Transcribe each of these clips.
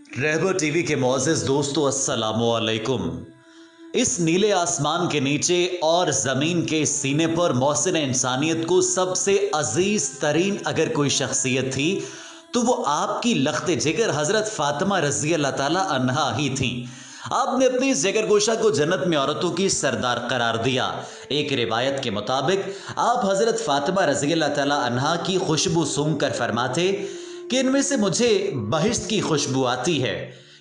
रहबर TV के मुअज़्ज़िज़ दोस्तों, अस्सलामु अलैकुम। इस नीले आसमान के नीचे और ज़मीन के सीने पर मोहसिन इंसानियत को सबसे अजीज़ तरीन अगर कोई शख्सियत थी तो वो आपकी लख्त जिगर हज़रत फ़ातिमा रज़ी अल्लाह ताला अन्हा ही थी। आपने अपनी इस जिगर गोशा को जन्नत में औरतों की सरदार करार दिया। एक रिवायत के मुताबिक आप हज़रत फ़ातिमा रज़ी अल्लाह ताला अन्हा की खुशबू सूंघ कर फरमाते कि इनमें से मुझे बहिश्त की खुशबू आती है,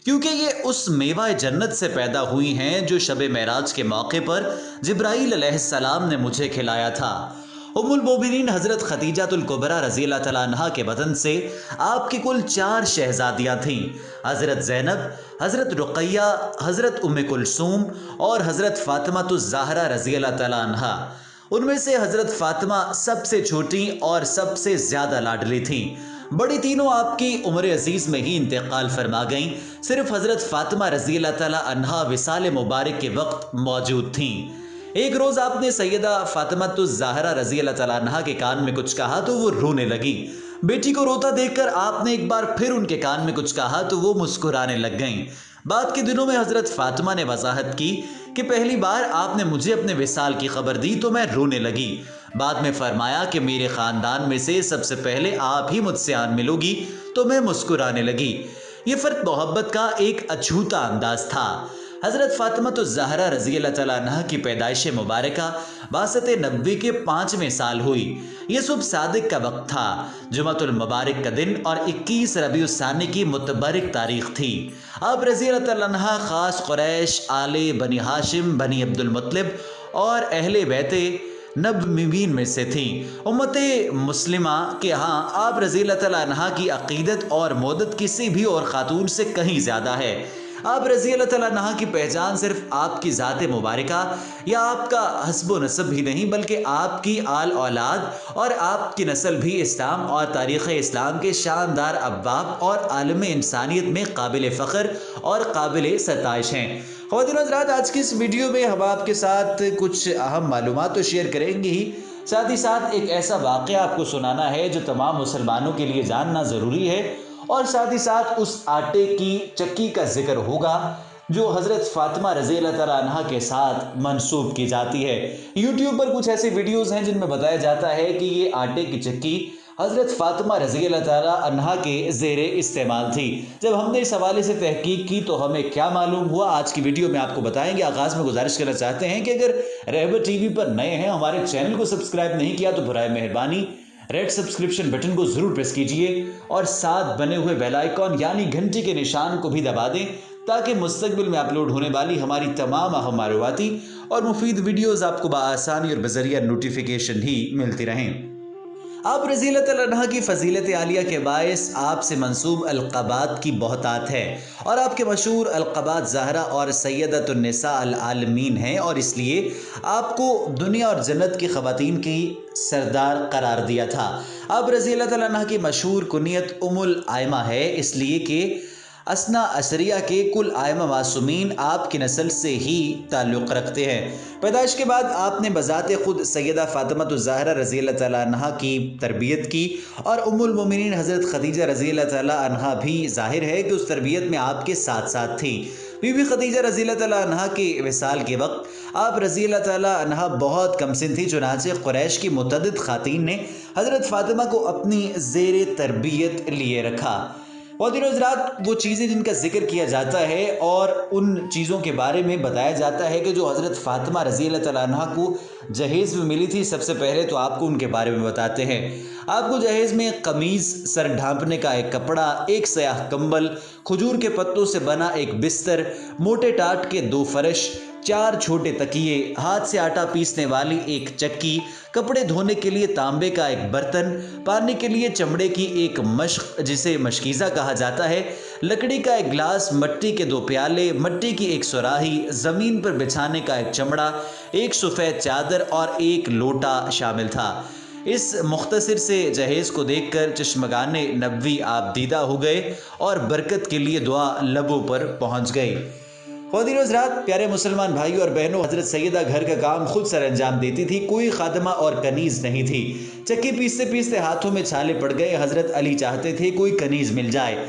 क्योंकि ये उस मेवा जन्नत से पैदा हुई हैं जो शब मेराज के मौके पर जिब्राईल अलैहिस्सलाम ने मुझे खिलाया था। उम्मुल मोमिनीन हज़रत खदीजातुल कुबरा रज़ी अल्लाह तआला अन्हा के बदन से आपकी कुल 4 शहजादियाँ थीं। हज़रत ज़ैनब, हज़रत रुक़ैया, हज़रत उम्मे कुलसूम और हज़रत फ़ातिमातुज़ ज़हरा रज़ी अल्लाह तआला अन्हा। उनमें से हज़रत फ़ातिमा सबसे छोटी और सबसे ज़्यादा लाडली थीं। बड़ी तीनों आपकी उम्र अजीज़ में ही इंतकाल फरमा गईं। सिर्फ हज़रत फ़ातिमा रज़ी अल्लाह तआला अन्हा विसाल मुबारक के वक्त मौजूद थीं। एक रोज़ आपने सैयदा फ़ातिमातुज़ ज़हरा रज़ी अल्लाह तआला अन्हा के कान में कुछ कहा तो वो रोने लगी। बेटी को रोता देखकर आपने एक बार फिर उनके कान में कुछ कहा तो वो मुस्कुराने लग गईं। बाद के दिनों में हज़रत फ़ातिमा ने वजाहत की कि पहली बार आपने मुझे अपने विसाल की खबर दी तो मैं रोने लगी। बाद में फरमाया कि मेरे ख़ानदान में से सबसे पहले आप ही मुझसे आन मिलोगी तो मैं मुस्कुराने लगी। ये फ़र्क मोहब्बत का एक अछूता अंदाज था। हज़रत फ़ातिमातुज़ ज़हरा रज़ी अल्लाह तआला अन्हा की पैदाइश मुबारका बासत नबवी के 5वें साल हुई। ये सुबह सादिक का वक्त था, जुमातुल मुबारक का दिन और 21 रबीउस्सानी की मुतबरिक तारीख थी। अब रज़ी अल्लाह तआला अन्हा ख़ास कुरैश, आले बनी हाशिम, बनी अब्दुल मुत्तलिब और अहले बैते नबीन में से थी। उम्मते मुस्लिमा के यहाँ आप रज़ी अल्लाह तआला अन्हा की अक़ीदत और मोदत किसी भी और ख़ातून से कहीं ज़्यादा है। आप रज़ी अल्लाह तआला अन्हा की पहचान सिर्फ आपकी ज़ात मुबारका या आपका हस्ब नसब ही नहीं बल्कि आपकी आल औलाद और आपकी नस्ल भी इस्लाम और तारीख़ इस्लाम के शानदार अब्वाब और आलम इंसानियत में काबिल फ़ख्र और काबिल सताइश हैं। ख़वातीन व हज़रात, आज की इस वीडियो में हम आपके साथ कुछ अहम मालूमात तो शेयर करेंगे ही, साथ ही साथ एक ऐसा वाक़या आपको सुनाना है जो तमाम मुसलमानों के लिए जानना ज़रूरी है, और साथ ही साथ उस आटे की चक्की का जिक्र होगा जो हज़रत फ़ातिमा रज़ी अल्लाह तआला अन्हा के साथ मंसूब की जाती है। यूट्यूब पर कुछ ऐसे वीडियोज़ हैं जिनमें बताया जाता है कि ये आटे की चक्की हज़रत फ़ातिमा रज़ी अल्लाह तआला अन्हा के ज़ेरे इस्तेमाल थी। जब हमने इस हवाले से तहकीक की तो हमें क्या मालूम हुआ, आज की वीडियो में आपको बताएंगे। आगाज़ में गुजारिश करना चाहते हैं कि अगर रहबर टीवी पर नए हैं, हमारे चैनल को सब्सक्राइब नहीं किया तो बराए मेहरबानी रेड सब्सक्रिप्शन बटन को ज़रूर प्रेस कीजिए और साथ बने हुए बेल आइकॉन यानी घंटी के निशान को भी दबा दें ताकि मुस्तकबिल में अपलोड होने वाली हमारी तमाम अहम मालूमाती और मुफीद वीडियोज़ आपको बआसानी और बज़रिया नोटिफिकेशन ही मिलती रहें। आप रज़ी अल्लाह तआला अन्हा की फ़जीलत आलिया के बायस आपसे मंसूब अलक़ाबात की बहुतात है और आपके मशहूर अलक़ाबात ज़हरा और सैयदतुन्निसा अल आलमीन हैं, और इसलिए आपको दुनिया और जन्नत की ख़वातीन की सरदार करार दिया था। आप रज़ी अल्लाह तआला अन्हा की मशहूर कुनियत उम्मुल आयमा है, इसलिए कि असना असरिया के कुल आयमा मासूमीन आपकी नस्ल से ही ताल्लुक़ रखते हैं। पैदाइश के बाद आपने बज़ाते ख़ुद सैयदा फ़ातिमातुज़ ज़हरा रज़ी अल्लाह तआला अन्हा की तरबियत की और उम्मुल मोमिनीन हज़रत खदीजा रज़ी अल्लाह तआला अन्हा भी ज़ाहिर है कि उस तरबियत में आपके साथ साथ थी। बीबी खदीजा रज़ी अल्लाह तआला अन्हा के विसाल के वक्त आप रज़ी अल्लाह तआला अन्हा बहुत कमसिन थी, चुनांचे क़ुरैश की मुतअद्दिद ख़ातीन ने हज़रत फ़ातिमा को अपनी ज़ेरे तरबियत लिए रखा। और दिनों हज़रात, वो चीज़ें जिनका जिक्र किया जाता है और उन चीज़ों के बारे में बताया जाता है कि जो हज़रत फ़ातिमा रज़ी अल्लाह तआला अन्हा को जहेज़ में मिली थी, सबसे पहले तो आपको उनके बारे में बताते हैं। आपको जहेज़ में कमीज़, सर ढांपने का एक कपड़ा, एक स्याह कंबल, खजूर के पत्तों से बना एक बिस्तर, मोटे टाट के 2 फर्श, 4 छोटे तकिए, हाथ से आटा पीसने वाली एक चक्की, कपड़े धोने के लिए तांबे का एक बर्तन, पानी के लिए चमड़े की एक मश्क जिसे मशकीज़ा कहा जाता है, लकड़ी का एक गिलास, मट्टी के 2 प्याले, मट्टी की एक सुराही, ज़मीन पर बिछाने का एक चमड़ा, एक सफ़ेद चादर और एक लोटा शामिल था। इस मुख्तसर से जहेज़ को देखकर चश्मगाने नबवी आप दीदा हो गए और बरकत के लिए दुआ लबों पर पहुँच गई। ख़वातीन व हज़रात, प्यारे मुसलमान भाइयों और बहनों, हज़रत सैयदा घर का काम खुद सर अंजाम देती थी, कोई खादमा और कनीज़ नहीं थी। चक्की पीसते पीसते हाथों में छाले पड़ गए। हज़रत अली चाहते थे कोई कनीज़ मिल जाए।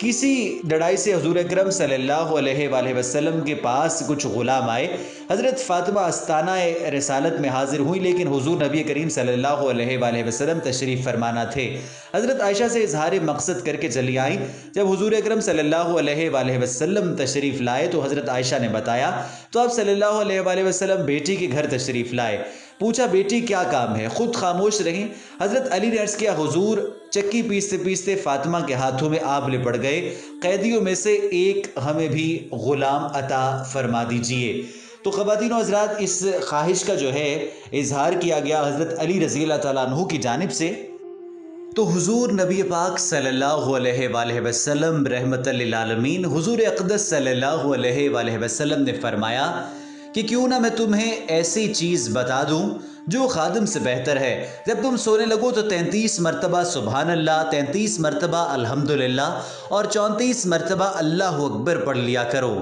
کسی لڑائی سے حضور اکرم صلی اللہ علیہ وآلہ وسلم کے پاس کچھ غلام آئے۔ حضرت فاطمہ آستانہ رسالت میں حاضر ہوئی، لیکن حضور نبی کریم صلی اللہ علیہ وآلہ وسلم تشریف فرمانا تھے۔ حضرت عائشہ سے اظہار مقصد کر کے چلی آئیں۔ جب حضور اکرم صلی اللہ علیہ وآلہ وسلم تشریف لائے تو حضرت عائشہ نے بتایا تو آپ صلی اللہ علیہ وآلہ وسلم بیٹی کے گھر تشریف لائے۔ پوچھا بیٹی کیا کام ہے؟ خود خاموش رہیں۔ حضرت علی نے عرض کیا حضور چکی پیستے پیستے فاطمہ کے ہاتھوں میں آپ لپٹ گئے، قیدیوں میں سے ایک ہمیں بھی غلام عطا فرما دیجئے۔ تو خواتین و حضرات، اس خواہش کا جو ہے اظہار کیا گیا حضرت علی رضی اللہ تعالیٰ عنہ کی جانب سے۔ تو حضور نبی پاک صلی اللہ علیہ وآلہ وسلم رحمت للعالمین، حضور اقدس صلی اللہ علیہ وآلہ وسلم نے فرمایا کہ کیوں نہ میں تمہیں ایسی چیز بتا دوں جو خادم سے بہتر ہے۔ جب تم سونے لگو تو 33 مرتبہ سبحان اللہ، 33 مرتبہ الحمدللہ اور 34 مرتبہ اللہ اکبر پڑھ لیا کرو۔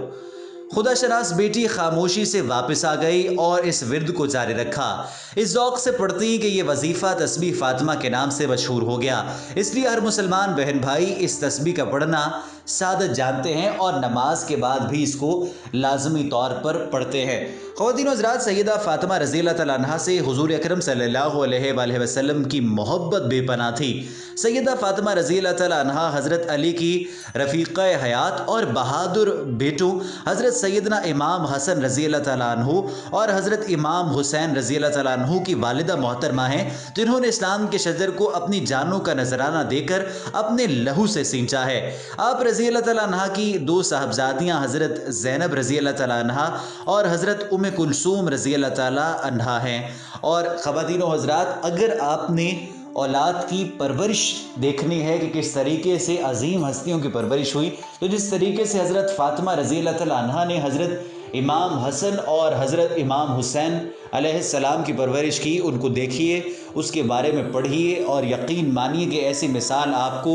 خدا شناس بیٹی خاموشی سے واپس آ گئی اور اس ورد کو جاری رکھا۔ اس ذوق سے پڑھتی کہ یہ وظیفہ تسبیح فاطمہ کے نام سے مشہور ہو گیا، اس لیے ہر مسلمان بہن بھائی اس تسبیح کا پڑھنا سعادت جانتے ہیں اور نماز کے بعد بھی اس کو لازمی طور پر پڑھتے ہیں۔ خواتین و حضرات، سیدہ فاطمہ رضی اللہ تعالیٰ عنہا سے حضور اکرم صلی اللہ علیہ وآلہ وسلم کی محبت بے پناہ تھی۔ سیدہ فاطمہ رضی اللہ تعالیٰ عنہا حضرت علی کی رفیقہ حیات اور بہادر بیٹوں حضرت سیدنا امام حسن رضی اللہ تعالیٰ عنہ اور حضرت امام حسین رضی اللہ تعالیٰ عنہ کی والدہ محترمہ ہیں، جنہوں نے اسلام کے شجر کو اپنی جانوں کا نذرانہ دے کر اپنے لہو سے سینچا ہے۔ آپ رضی اللہ تعالیٰ عنہ کی دو صاحبزادیاں حضرت زینب رضی اللہ تعالیٰ عنہ اور حضرت ام کلثوم رضی اللہ تعالیٰ عنہ ہیں۔ اور خواتین و حضرات، اگر آپ نے اولاد کی پرورش دیکھنی ہے کہ کس طریقے سے عظیم ہستیوں کی پرورش ہوئی، تو جس طریقے سے حضرت فاطمہ رضی اللہ تعالیٰ عنہ نے حضرت امام حسن اور حضرت امام حسین علیہ السلام کی پرورش کی، ان کو دیکھیے، اس کے بارے میں پڑھیے اور یقین مانیے کہ ایسی مثال آپ کو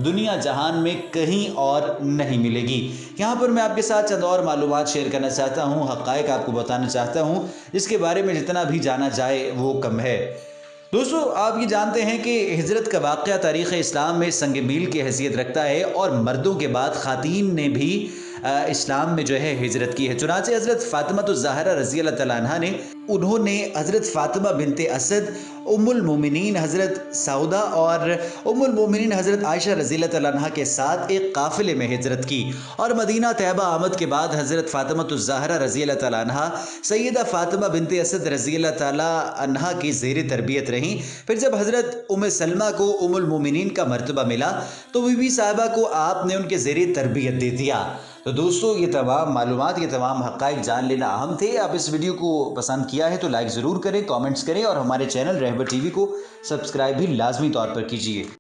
دنیا جہان میں کہیں اور نہیں ملے گی۔ یہاں پر میں آپ کے ساتھ چند اور معلومات شیئر کرنا چاہتا ہوں، حقائق آپ کو بتانا چاہتا ہوں، جس کے بارے میں جتنا بھی جانا جائے وہ کم ہے۔ دوستو، آپ یہ جانتے ہیں کہ ہجرت کا واقعہ تاریخ اسلام میں سنگ میل کی حیثیت رکھتا ہے اور مردوں کے بعد خواتین نے بھی اسلام میں جو ہے ہجرت کی ہے۔ چنانچہ حضرت فاطمہ الزہرا رضی اللہ تعالیٰ عنہ نے حضرت فاطمہ بنت اسد، ام المومنین حضرت سعودہ اور ام المومنین حضرت عائشہ رضی اللہ تعالیٰ عنہ کے ساتھ ایک قافلے میں ہجرت کی اور مدینہ طیبہ آمد کے بعد حضرت فاطمہ الزہرا رضی اللہ تعالیٰ عنہ سیدہ فاطمہ بنت اسد رضی اللہ تعالیٰ عنہ کی زیر تربیت رہیں۔ پھر جب حضرت ام سلمہ کو ام المومنین کا مرتبہ ملا تو بی بی صاحبہ کو آپ نے ان کے زیر تربیت دے دیا۔ تو دوستو، یہ تمام معلومات، یہ تمام حقائق جان لینا اہم تھے۔ آپ اس ویڈیو کو پسند کیا ہے تو لائک ضرور کریں، کامنٹس کریں اور ہمارے چینل رہبر ٹی وی کو سبسکرائب بھی لازمی طور پر کیجیے۔